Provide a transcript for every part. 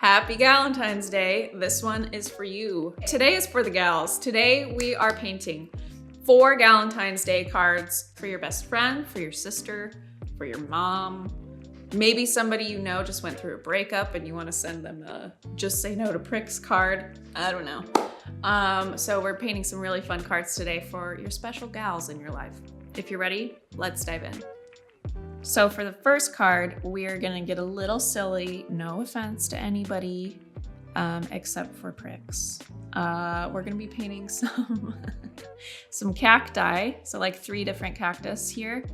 Happy Galentine's Day. This one is for you. Today is for the gals. Today we are painting 4 Galentine's Day cards for your best friend, for your sister, for your mom. Maybe somebody you know just went through a breakup and you want to send them a just say no to pricks card. I don't know. So we're painting some really fun cards today for your special gals in your life. If you're ready, let's dive in. So for the first card, we're gonna get a little silly. No offense to anybody, except for pricks. We're gonna be painting some cacti. So like 3 different cactus here.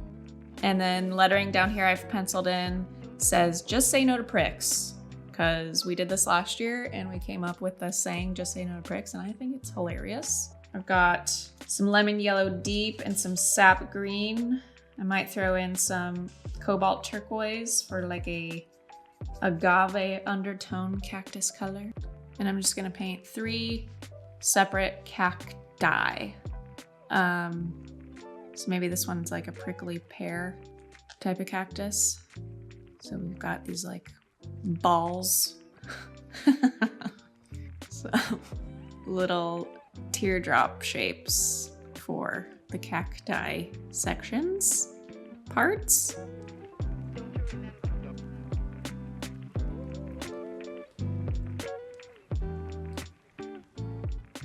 And then lettering down here I've penciled in says, just say no to pricks. Because we did this last year and we came up with the saying, just say no to pricks. And I think it's hilarious. I've got some lemon yellow deep and some sap green. I might throw in some cobalt turquoise for like a agave undertone cactus color. And I'm just gonna paint 3 separate cacti. So maybe this one's like a prickly pear type of cactus. So we've got these like balls. So little teardrop shapes for the cacti sections, parts.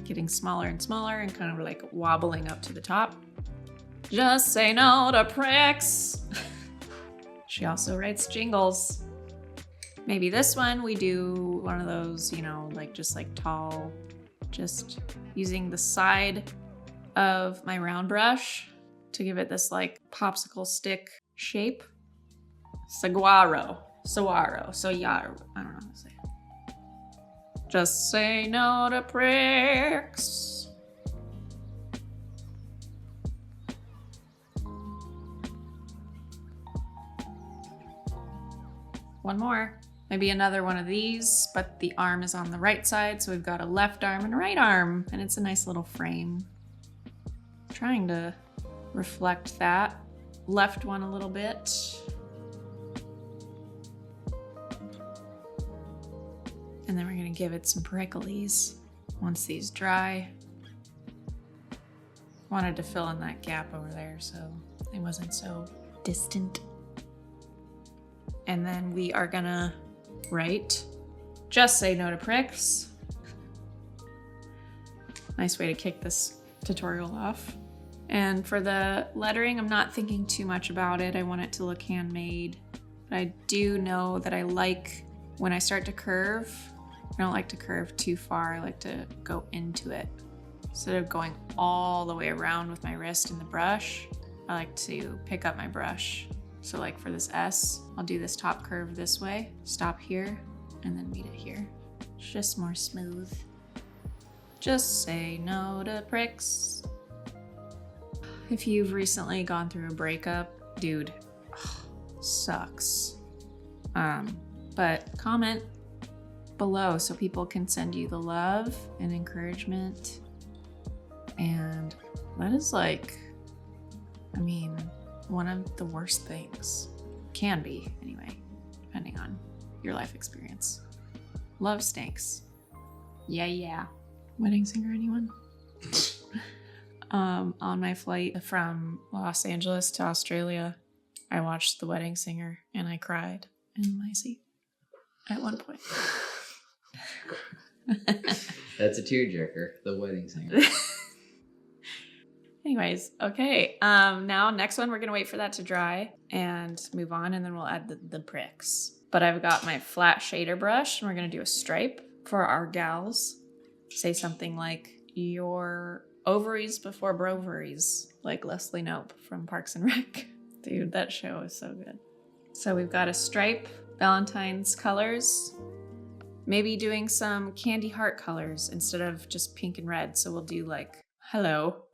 Getting smaller and smaller and kind of like wobbling up to the top. Just say no to pricks. She also writes jingles. Maybe this one we do one of those, you know, like just like tall, just using the side of my round brush to give it this like popsicle stick shape. Saguaro, I don't know how to say it. Just say no to pricks. One more, maybe another one of these, but the arm is on the right side. So we've got a left arm and a right arm, and it's a nice little frame. Trying to reflect that left one a little bit. And then we're gonna give it some pricklies once these dry. Wanted to fill in that gap over there so it wasn't so distant. And then we are gonna write, just say no to pricks. Nice way to kick this tutorial off. And for the lettering, I'm not thinking too much about it. I want it to look handmade. But I do know that I like, when I start to curve, I don't like to curve too far. I like to go into it. Instead of going all the way around with my wrist and the brush, I like to pick up my brush. So like for this S, I'll do this top curve this way, stop here, and then meet it here. It's just more smooth. Just say no to pricks. If you've recently gone through a breakup, dude, sucks. But comment below so people can send you the love and encouragement. And that is like, I mean, one of the worst things. Can be, anyway, depending on your life experience. Love stinks. Yeah. Wedding singer, anyone? On my flight from Los Angeles to Australia, I watched The Wedding Singer and I cried in my seat at one point. That's a tearjerker, The Wedding Singer. Anyways, okay. Now next one, we're gonna wait for that to dry and move on, and then we'll add the pricks. But I've got my flat shader brush and we're gonna do a stripe for our gals. Say something like, your ovaries before brovaries, like Leslie Knope from Parks and Rec. Dude, that show is so good. So we've got a stripe, Valentine's colors, maybe doing some candy heart colors instead of just pink and red. So we'll do like, hello.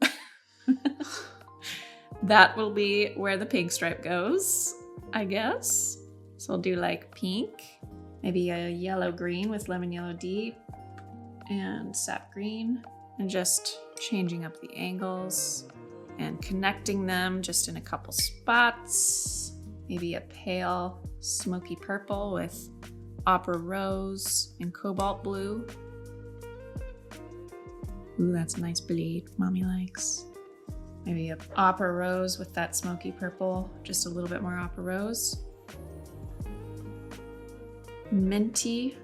That will be where the pink stripe goes, I guess. So we'll do like pink, maybe a yellow green with lemon yellow deep and sap green, and just changing up the angles and connecting them just in a couple spots. Maybe a pale smoky purple with Opera Rose and Cobalt Blue. Ooh, that's a nice bleed. Mommy likes. Maybe a Opera Rose with that smoky purple. Just a little bit more Opera Rose. Minty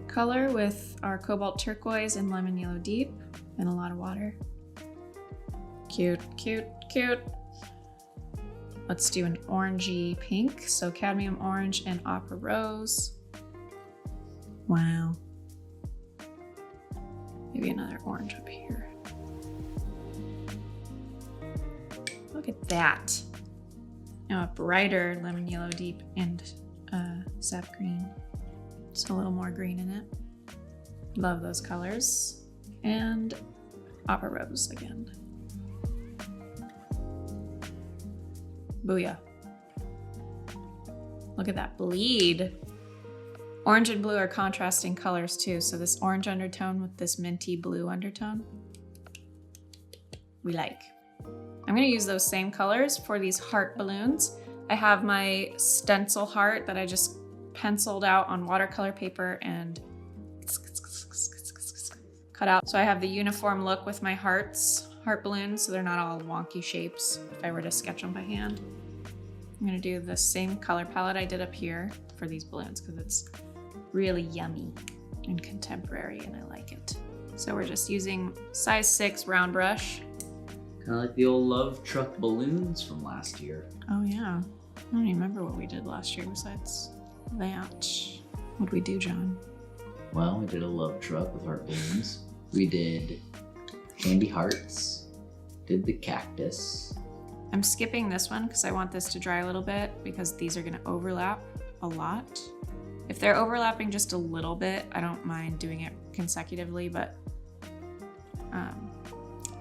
color with our Cobalt Turquoise and Lemon Yellow Deep. And a lot of water. Cute, cute, cute. Let's do an orangey pink. So cadmium orange and Opera Rose. Wow. Maybe another orange up here. Look at that. Now a brighter Lemon Yellow Deep and sap green. Just a little more green in it. Love those colors. And Opera Rose again. Booyah. Look at that bleed. Orange and blue are contrasting colors too. So this orange undertone with this minty blue undertone, we like. I'm gonna use those same colors for these heart balloons. I have my stencil heart that I just penciled out on watercolor paper and cut out. So I have the uniform look with my heart balloons, so they're not all wonky shapes if I were to sketch them by hand. I'm gonna do the same color palette I did up here for these balloons because it's really yummy and contemporary and I like it. So we're just using size 6 round brush. Kind of like the old love truck balloons from last year. Oh yeah, I don't even remember what we did last year besides that. What'd we do, John? Well, we did a love truck with heart balloons. We did candy hearts, did the cactus. I'm skipping this one because I want this to dry a little bit because these are gonna overlap a lot. If they're overlapping just a little bit, I don't mind doing it consecutively, but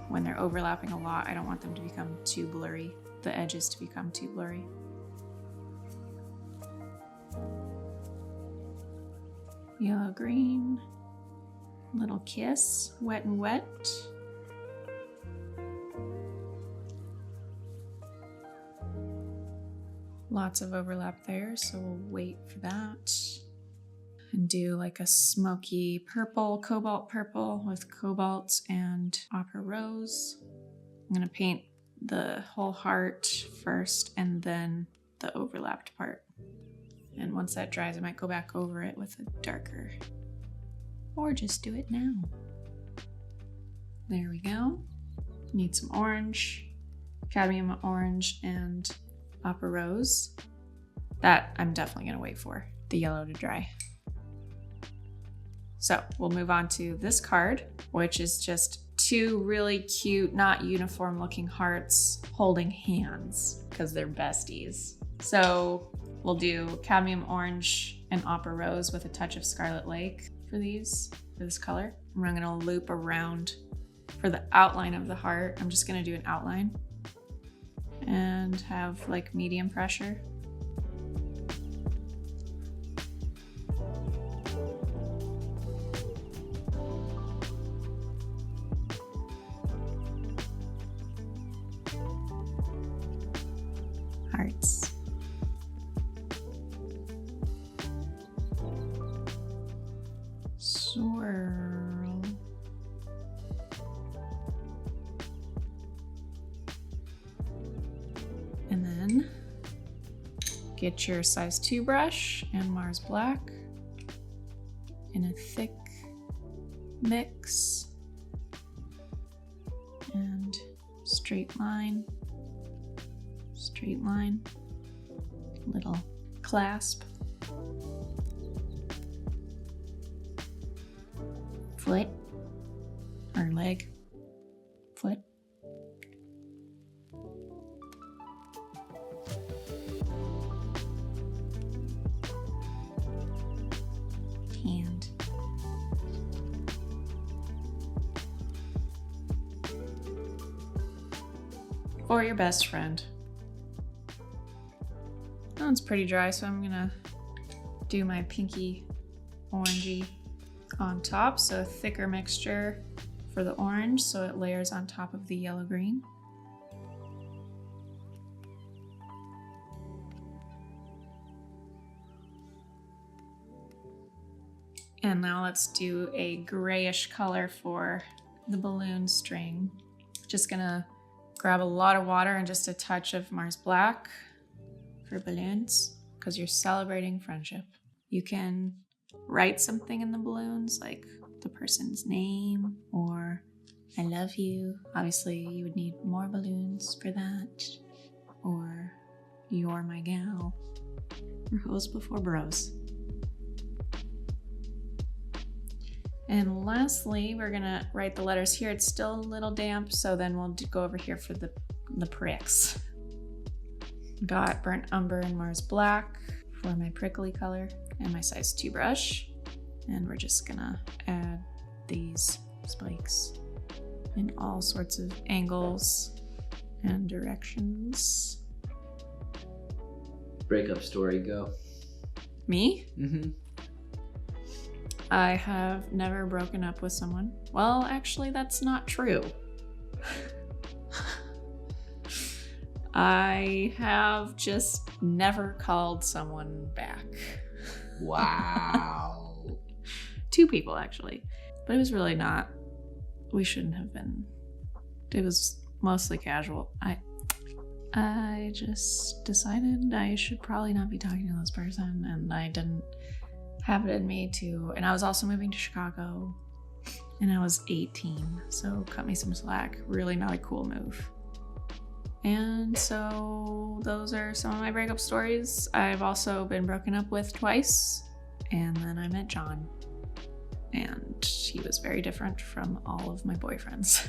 when they're overlapping a lot, I don't want them to become too blurry, the edges to become too blurry. Yellow, green, little kiss, wet and wet. Lots of overlap there, so we'll wait for that. And do like a smoky purple, cobalt purple with cobalt and Opera Rose. I'm gonna paint the whole heart first and then the overlapped part. And once that dries, I might go back over it with a darker, or just do it now. There we go. Need some orange, cadmium orange and Opera Rose. That I'm definitely gonna wait for the yellow to dry. So we'll move on to this card, which is just 2 really cute, not uniform looking hearts holding hands because they're besties. So we'll do cadmium orange and Opera Rose with a touch of Scarlet Lake for this color. And I'm gonna loop around for the outline of the heart. I'm just gonna do an outline and have like medium pressure. Hearts. Swirl. And then get your size 2 brush and Mars Black in a thick mix and straight line, little clasp, foot or leg, foot. Hand. For your best friend. That one's pretty dry, so I'm gonna do my pinky orangey on top. So a thicker mixture for the orange so it layers on top of the yellow green. And now let's do a grayish color for the balloon string. Just gonna grab a lot of water and just a touch of Mars Black for balloons, because you're celebrating friendship. You can write something in the balloons, like the person's name or I love you. Obviously, you would need more balloons for that. Or you're my gal. Or hoes before bros. And lastly, we're gonna write the letters here. It's still a little damp, so then we'll go over here for the pricks. Got Burnt Umber and Mars Black for my prickly color and my size 2 brush. And we're just gonna add these spikes in all sorts of angles and directions. Breakup story, go. Me? Mm-hmm. I have never broken up with someone. Well, actually, that's not true. I have just never called someone back. Wow. 2 people, actually. But it was really not. We shouldn't have been. It was mostly casual. I just decided I should probably not be talking to this person, and I didn't have it in me to. And I was also moving to Chicago, and I was 18, so cut me some slack. Really not a cool move. And so those are some of my breakup stories. I've also been broken up with twice, and then I met John, and he was very different from all of my boyfriends.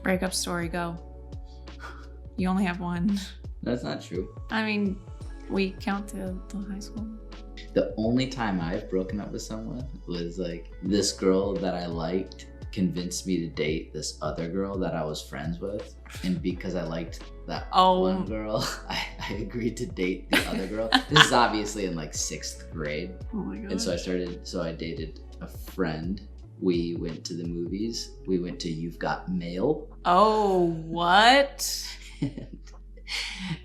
Breakup story, go. You only have one. That's not true. I mean, we count the high school. The only time I've broken up with someone was like this girl that I liked convinced me to date this other girl that I was friends with, and because I liked that one girl, I agreed to date the other girl. This is obviously in like 6th grade. Oh my god. And so I dated a friend. We went to the movies. We went to You've Got Mail. Oh, what?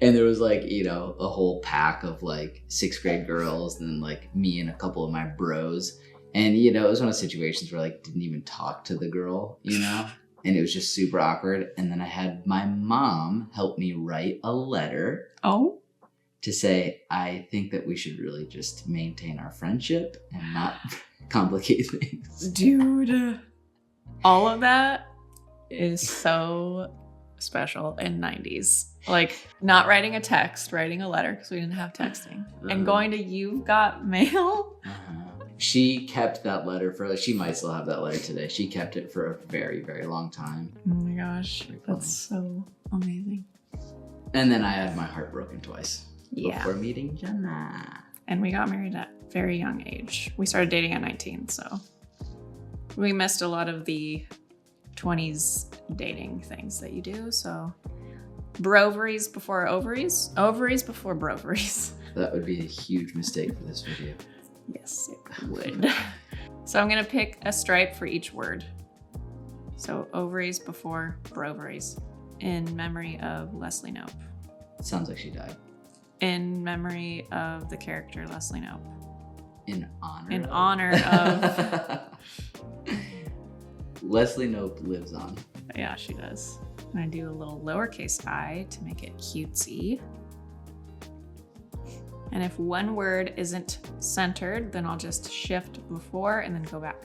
And there was like, you know, a whole pack of like 6th grade girls, and then like me and a couple of my bros. And, you know, it was one of those situations where I like didn't even talk to the girl, you know, and it was just super awkward. And then I had my mom help me write a letter. Oh. To say, I think that we should really just maintain our friendship and not complicate things. Dude, all of that is so special in 90s. Like not writing a text, writing a letter, because we didn't have texting, and going to You've Got Mail. She kept that letter for, she might still have that letter today. She kept it for a very, very long time. Oh my gosh, that's so amazing. And then I had my heart broken twice. Yeah. Before meeting Jenna. And we got married at a very young age. We started dating at 19, so we missed a lot of the 20s dating things that you do. So Brovaries before ovaries? Ovaries before brovaries. That would be a huge mistake for this video. Yes, it would. So I'm gonna pick a stripe for each word. So ovaries before brovaries. In memory of Leslie Knope. Sounds like she died. In memory of the character Leslie Knope. In honor. In honor of. Leslie Knope lives on. Yeah, she does. I'm gonna do a little lowercase I to make it cutesy. And if one word isn't centered, then I'll just shift before and then go back.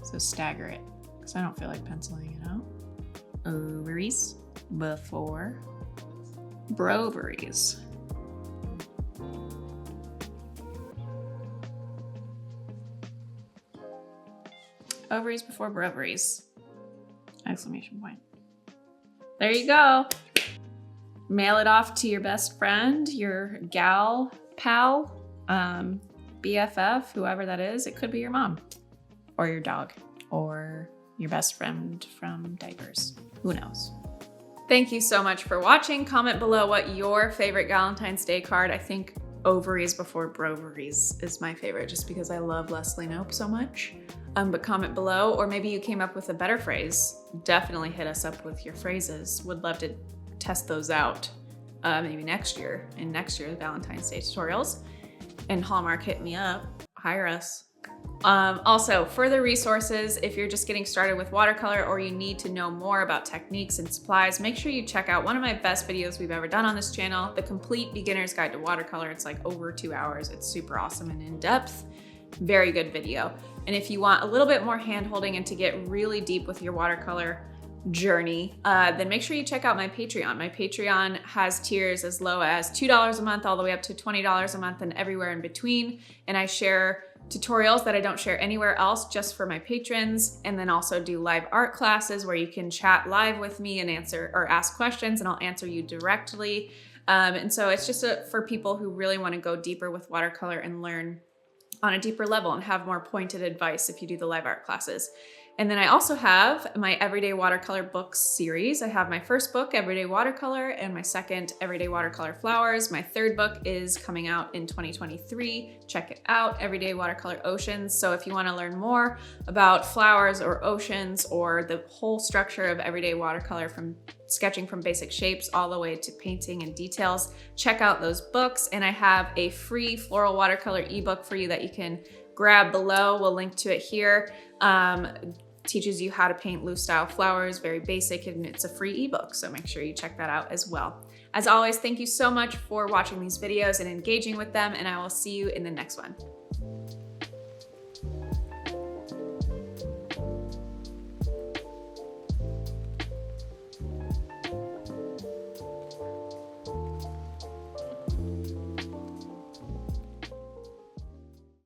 So stagger it, because I don't feel like penciling it out. Ovaries before brovaries. Ovaries before brovaries. Exclamation point. There you go. Mail it off to your best friend, your gal pal, BFF, whoever that is. It could be your mom or your dog or your best friend from diapers. Who knows? Thank you so much for watching. Comment below what your favorite Valentine's Day card. I think Ovaries Before Brovaries is my favorite, just because I love Leslie Knope so much. But comment below, or maybe you came up with a better phrase. Definitely hit us up with your phrases. Would love to test those out maybe next year, in next year's Valentine's Day tutorials. And Hallmark, hit me up, hire us. Also, further resources, if you're just getting started with watercolor or you need to know more about techniques and supplies, make sure you check out one of my best videos we've ever done on this channel, The Complete Beginner's Guide to Watercolor. It's like over 2 hours. It's super awesome and in-depth. Very good video. And if you want a little bit more hand-holding and to get really deep with your watercolor journey, then make sure you check out my Patreon. My Patreon has tiers as low as $2 a month all the way up to $20 a month and everywhere in between. And I share tutorials that I don't share anywhere else just for my patrons, and then also do live art classes where you can chat live with me and answer or ask questions and I'll answer you directly. And so it's just for people who really want to go deeper with watercolor and learn on a deeper level and have more pointed advice if you do the live art classes. And then I also have my Everyday Watercolor books series. I have my first book, Everyday Watercolor, and my second, Everyday Watercolor Flowers. My third book is coming out in 2023. Check it out, Everyday Watercolor Oceans. So if you want to learn more about flowers or oceans or the whole structure of everyday watercolor, from sketching from basic shapes all the way to painting and details, check out those books. And I have a free floral watercolor ebook for you that you can grab below. We'll link to it here. Teaches you how to paint loose style flowers, very basic, and it's a free ebook, so make sure you check that out as well. As always, thank you so much for watching these videos and engaging with them, and I will see you in the next one.